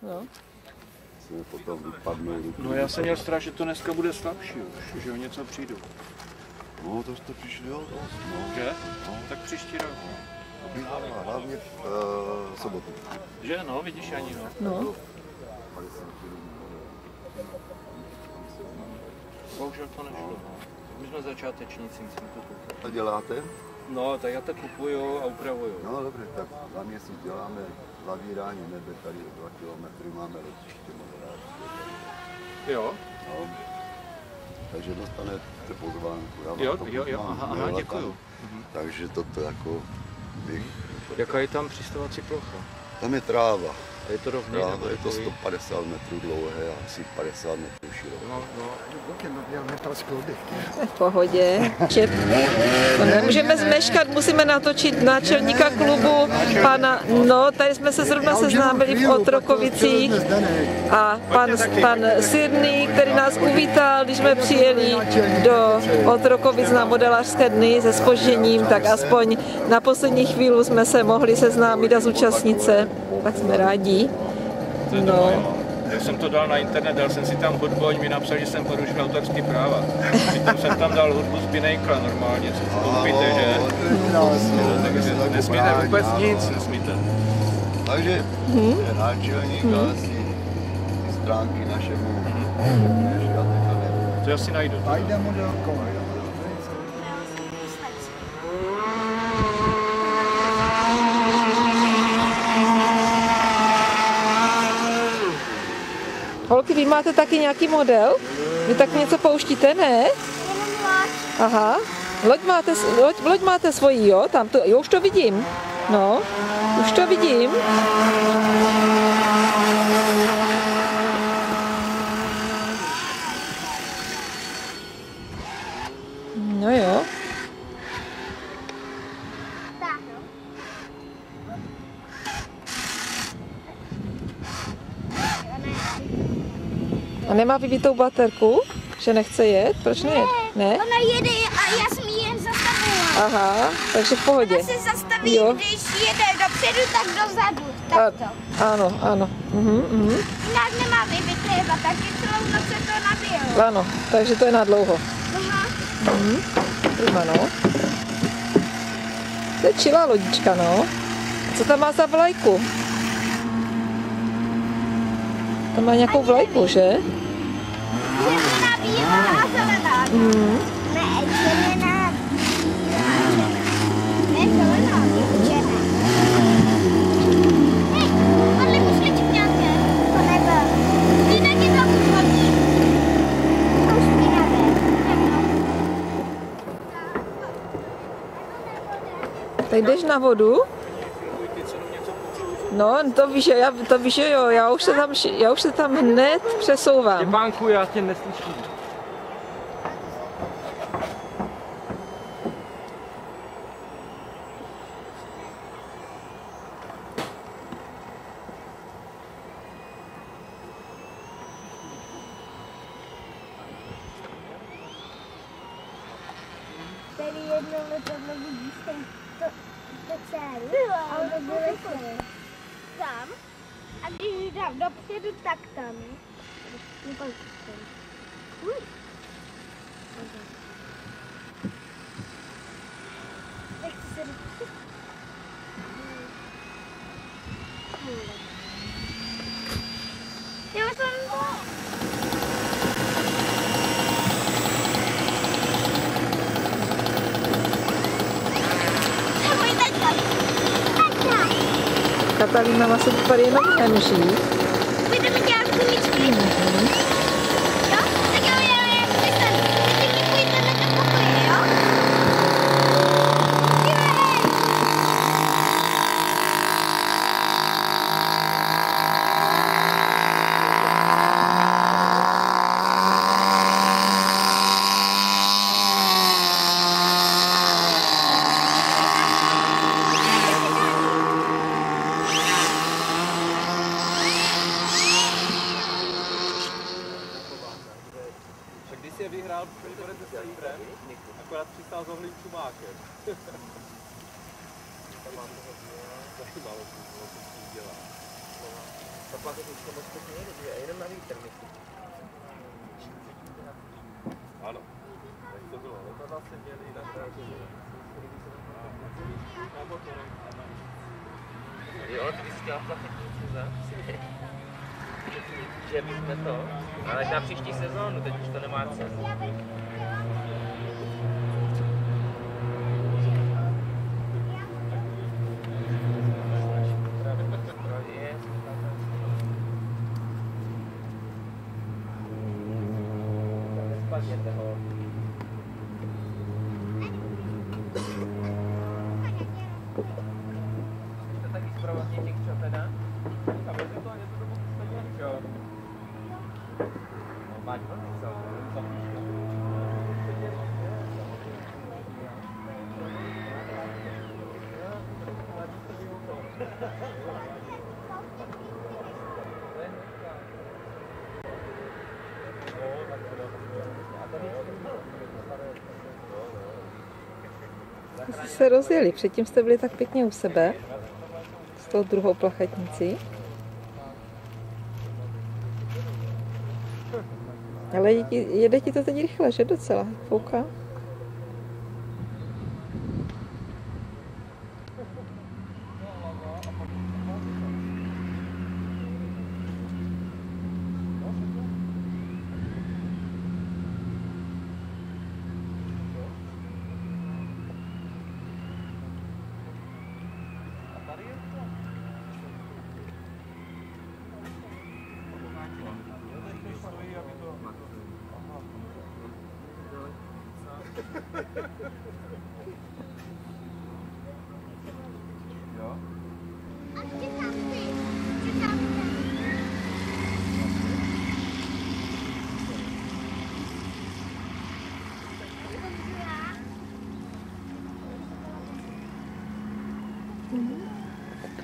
No. Potom vypadnou ruky. No já jsem měl strach, že to dneska bude slabší už, že o něco přijdu. No to přišlo dost, no. Že? No. Tak příští rok. Hlavně v sobotu. Že? No, vidíš ani no. No. Bohužel to nešlo. My jsme začátečníci, musím to koupit. A děláte? No, tak já to kupuju a upravuju. No dobře, tak za měsíc děláme zavírání nebe, tady 2 kilometry máme rozčiště moderáčské. Jo? No. Takže dostanete pozvánku. Jo, aha, děkuju. Takže toto jako bych... Jaká je tam přistavovací plocha? Tam je tráva. A je to rovný? Je to 150 metrů dlouhé a asi 50 metrů široké. No. V pohodě. To nemůžeme zmeškat, musíme natočit náčelníka klubu, pana, no, tady jsme se zrovna seznámili v Otrokovicích a pan Sydney, který nás uvítal, když jsme přijeli do Otrokovic na modelářské dny se zpožděním, tak aspoň na poslední chvíli jsme se mohli seznámit a zúčastnit se, tak jsme rádi. No. Já jsem to dal na internet, dal jsem si tam hudbu, oni mi napsali, že jsem porušil autorský práva. Přitom jsem tam dal hudbu z Binejkla normálně, co koupíte, že? Takže nesmíte vůbec nic, nesmíte. Takže je náčelník a asi ty stránky našemu. To já si najdu. Ajde modelko. Holky, vy máte taky nějaký model? Vy tak něco pouštíte, ne? Aha. Loď máte svoji, jo? Tam to, jo, už to vidím. No, už to vidím. No jo. A nemá vybitou baterku? Že nechce jet? Proč nejet? Ne? Ona jede a já jsem ji jen zastavila. Aha, takže v pohodě. Ona se zastaví, jo. Když jede dopředu, tak dozadu. Takto. Ano. Jinak nemá vybité baterky, celou noc se to nabíjelo. Ano, takže to je na dlouho. Aha. Prima, no. To je čilá lodička, no. Co tam má za vlajku? To má nějakou vlajku, že? Červená, bílá a zelená. Ne, červená, bílá. Ne, zelená, červená. Hej, podle mušličky nějaké. To nebyl. Jinak je to hodný. To už špinavé. Tak jdeš na vodu? No, to víš, že jo, já už se tam hned přesouvám. Bánku, já tě neslyším. Tady jednou letadlo vidíš to celé, ale to bylo tam. A když dám dopředu, tak tam. Nechci se dopředu. Já jsem Katalína má se tady jenom henří. Budeme dělat gumičky. Jo? Tak jo, listen. Teď mi půjdeme do pokoje, jo? Když je vyhrál, budete se Jibrem, akorát přistál s ohlým čumákem. Tam mám toho zajímalo, co s tím dělá. pak už to moc pěkně nejde, jenom na vítr, myslím. Ano, tak to bylo, letadla se měli na drážení. Jo, ty jsi chtěla plachetnici, že my jsme to, ale na příští sezónu, teď už to nemá cenu. Jste se rozjeli, předtím jste byli tak pěkně u sebe s tou druhou plachetnicí. Ale jede ti to teď rychle, že docela? Fouká?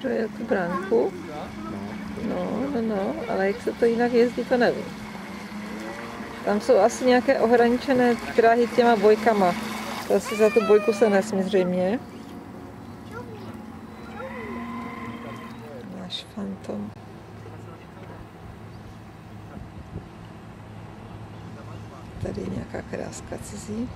Projel tu bránku. No, ale jak se to jinak jezdí, to nevím. Tam jsou asi nějaké ohraničené dráhy těma bojkama. To asi za tu bojku se nesmí zřejmě. Náš Fantom. Tady je nějaká kráska cizí.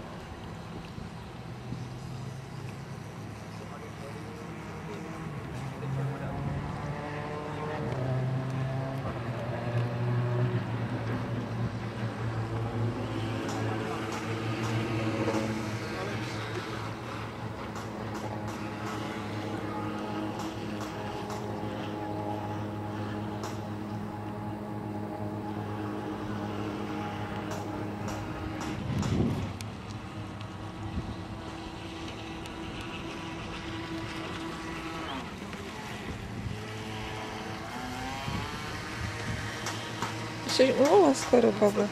Jsi umula skoro, Pavle.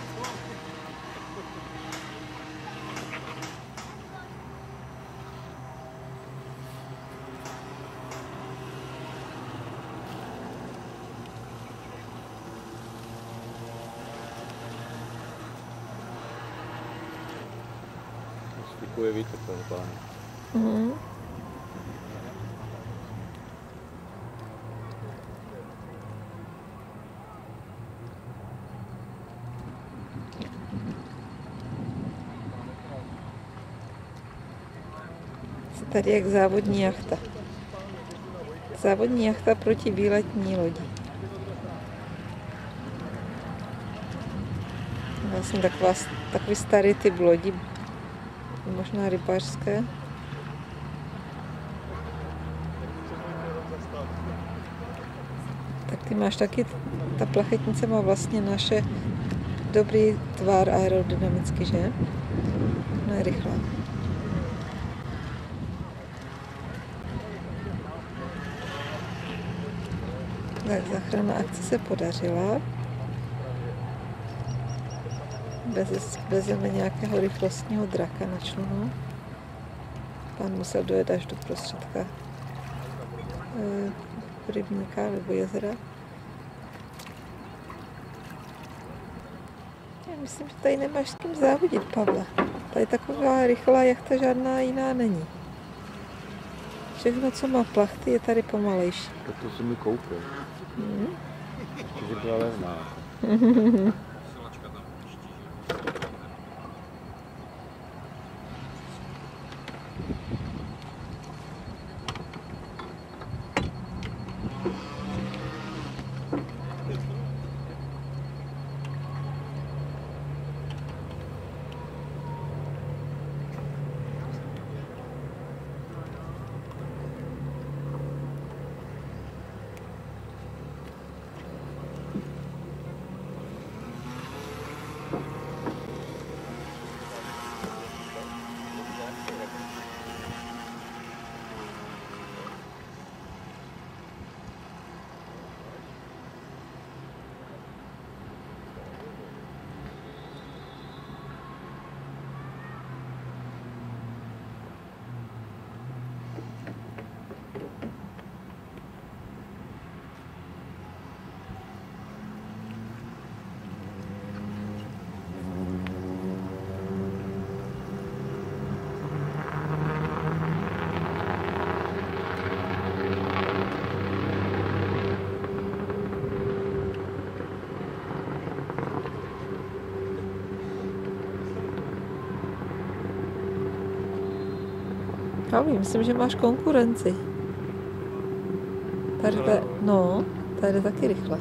Spikuje vítr toho pána. Tady jak závodní jachta. Závodní jachta proti výletní lodi. Vlastně takový starý typ lodi, možná rybářské. Tak ty máš taky, ta plachetnice má vlastně naše dobrý tvar aerodynamicky, že? No je rychlá. Tak záchranná akce se podařila. Vezeme nějakého rychlostního draka na člunu. Pán musel dojet až do prostředka rybníka nebo jezera. Já myslím, že tady nemáš s kým závodit, Pavle. Tady taková rychlá jachta žádná jiná není. Všechno, co má plachty, je tady pomalejší. Tak to jsem mi koupil. že byla levná. Pavlí, myslím, že máš konkurenci. Tady jde taky rychle.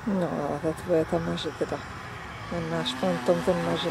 No, ale ta tvoje tam maže teda. Ten náš fantom, ten maže.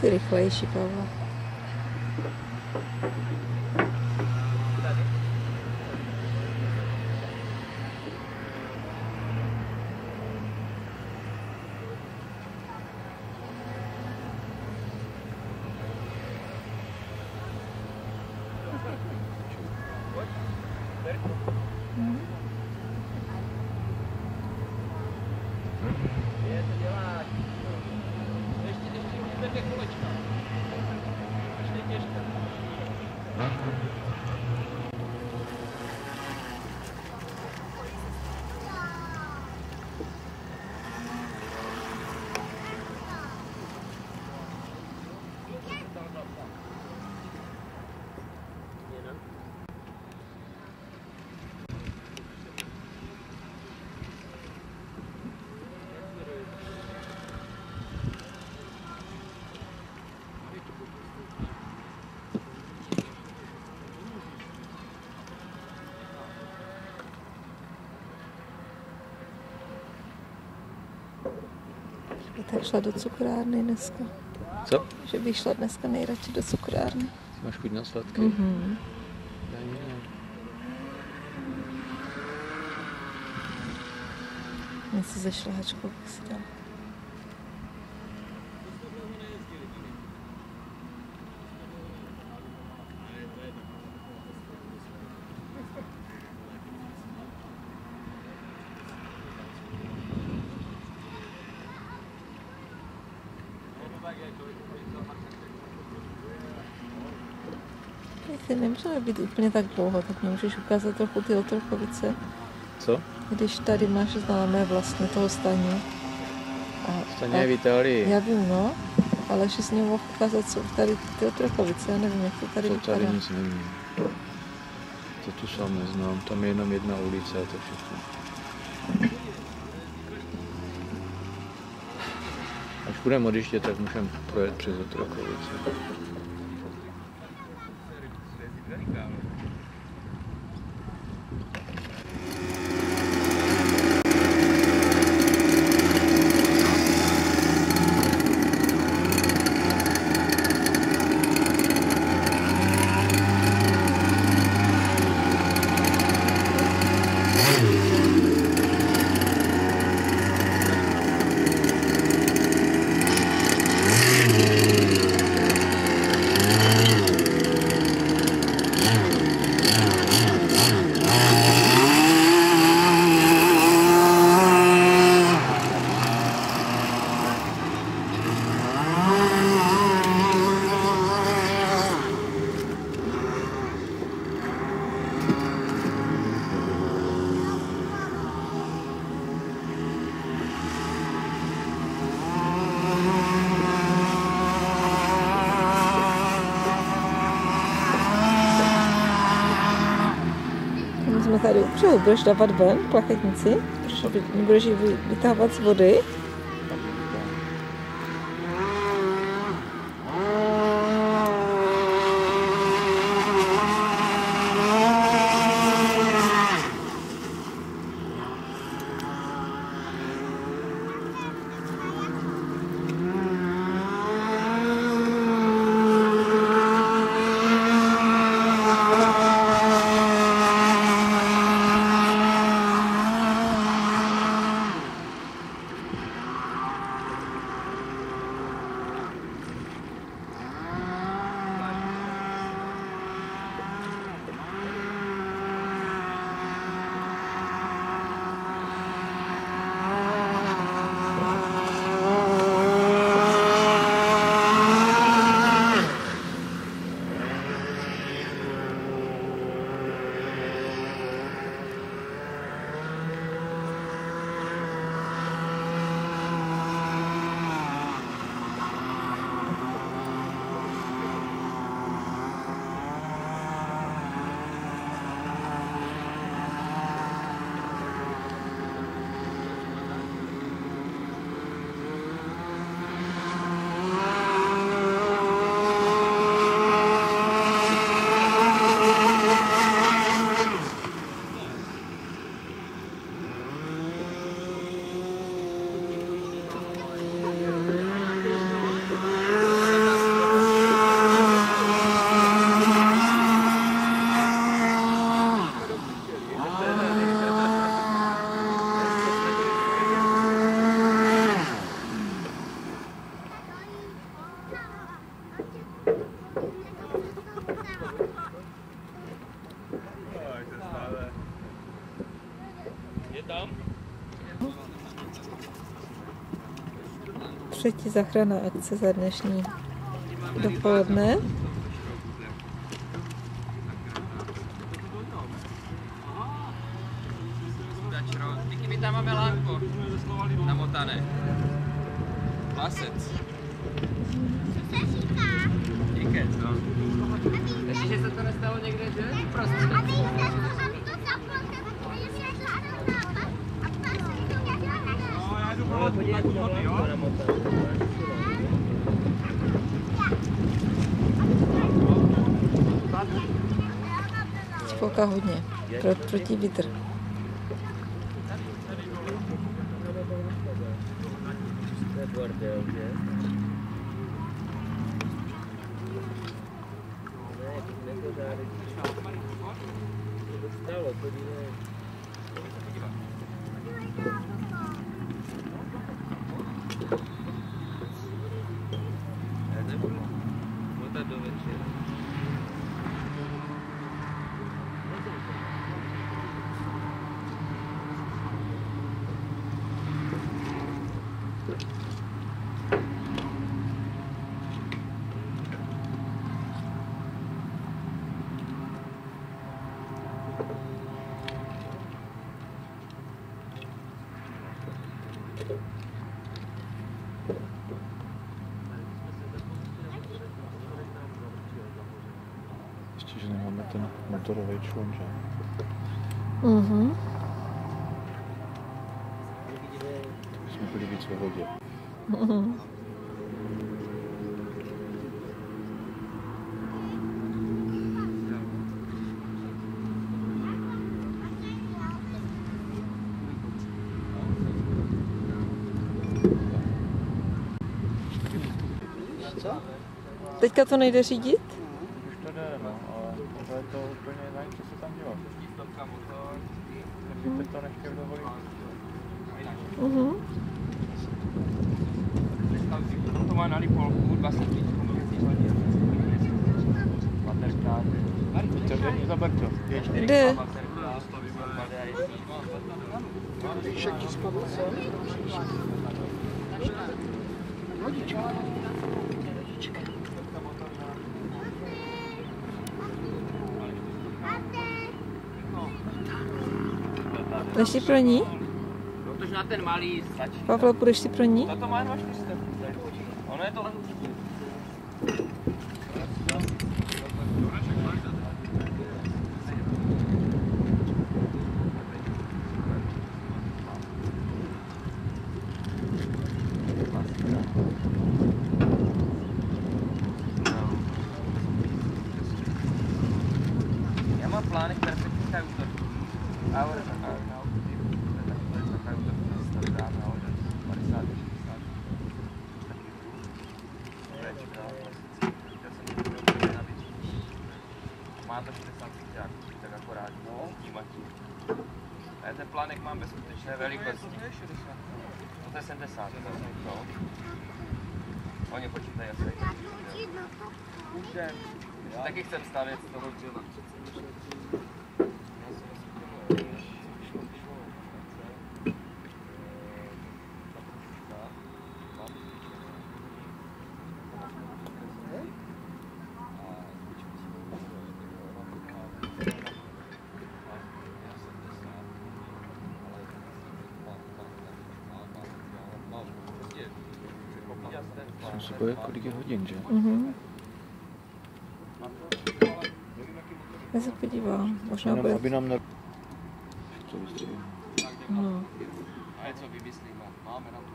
Jsi rychlejší, Pavla. Tak šla do cukrárny dneska. Co? Že bych šla dneska nejradši do cukrárny. Máš chuť na sladké? Mhm. Něco ze šlehačkou bych si dala. Co? Když tady máš známé vlastně toho Staně. Staně je v Itálii. Já vím, no. Ale že s ním mohl ukázat, co tady ty Otrokovice, já nevím, jak to tady vypadá. Tady nic není. To tu sám neznám, tam je jenom jedna ulice a to všechno. Až budeme odjíždět, tak můžeme projet přes Otrokovice. Jsme tady upřeli, budeš dávat ven plachetnici, budeš ji vytávat z vody. Třetí záchranná akce za dnešní dopoledne. Díky, my tam máme lánko namotané. Lasec. Co se říká? Díky, no. Ještě, že se to nestalo někde, že? Prostě. A vy to zaplote, je světla a nápad. A pak se to dělá na Ale podívej, to lánko namotané. Fouká hodně, proti vítr. Ještě, že nemáme ten motorový člun, že? Mhm. Tak jsme byli víc ve vodě. Mhm. Teďka to nejde řídit? Už to jde, no, ale to je to úplně jinak, co se tam dělá. Takže teď to nechtěl dovolit. Mhm. On to má na lipolku, 20 litrů, baterka. Co to je za Berto? Jde. Jdeš si pro ní? Protože na ten malý stačí. Pavle, půjdeš si pro ní? Tato má jenom 400. Ono je to len... Já mám plány, které se týkají útoku. Ale má to 60 tak akorát tímatí. A ten plánek mám bezskutečné velikosti. To je 70. No. Oni počítají asi. Taky chcem stavět z toho dřeva. Jsem si bojil, kolik je hodin, že? Mhm. Já se podívám, možná Jenom bude. aby nám ne... Co vystřelím? No. A něco vymyslíme. Máme na to.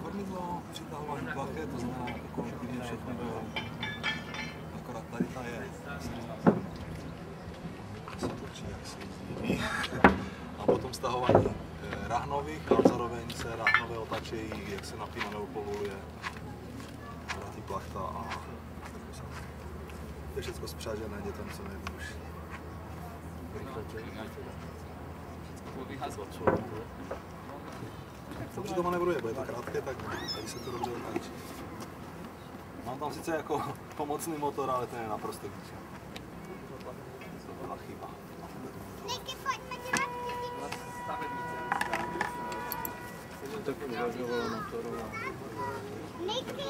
Kormidlo, přitahování plachet, to znamená kolektivně všechny do... Akorát tady ta je. Se točí, jak se jezdí. A potom stahování rahnových, a zároveň se rahnové otačejí, jak se napíná nebo povoluje. Vrátí plachta a... To je všechno spřážené dětem, co nejjednodušší. To při tom manevruje, bo je to krátké, tak tady se to dobře otáčí. Mám tam sice jako pomocný motor, ale ten je naprosto víc. To byla chyba. Niky, pojďme dělat Tak uvažovala motorová. Niky!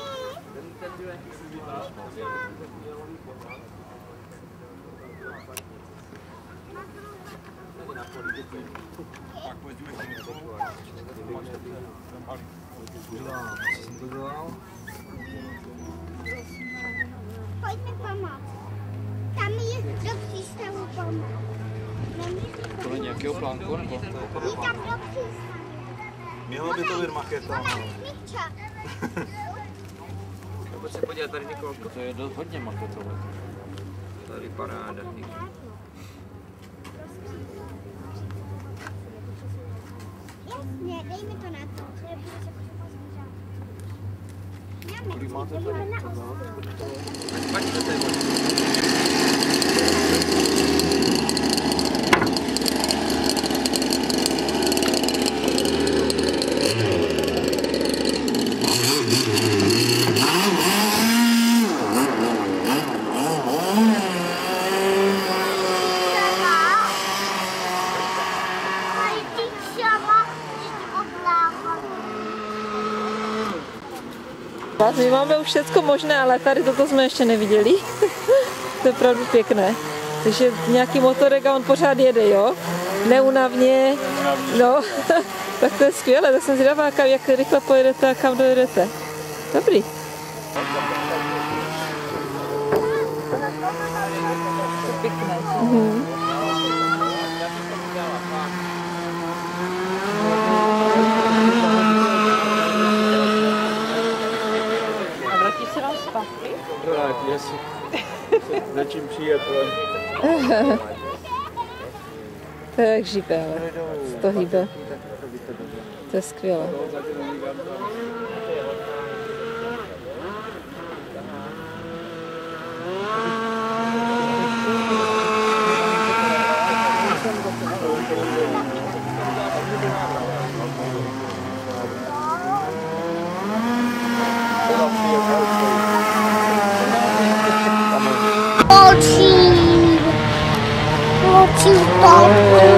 Tak pojďme k tomu. Udělám, co jsem to dělal? Pojďme pomoct. Tam je do přístavu pomoct. To je nějakého plánku, nebo? Jdi tam do přístavu. Měla by to být maketa. Mikča. Pojď se podívat tady, Nikolko. To je dost hodně maketové. Tady paráda. Jasně, dej mi to na to. My máme už všecko možné, ale tady toto jsme ještě neviděli. To je opravdu pěkné. Takže nějaký motorek a on pořád jede, jo? Neunavně. No, tak to je skvělé. Tak jsem zvědavá, jak rychle pojedete a kam dojedete. Dobrý. To je pěkné. Vrátí, jestli začím přijet, ale... To je jak živé, ale to hýbe. To je skvělé. Mochi, mochi,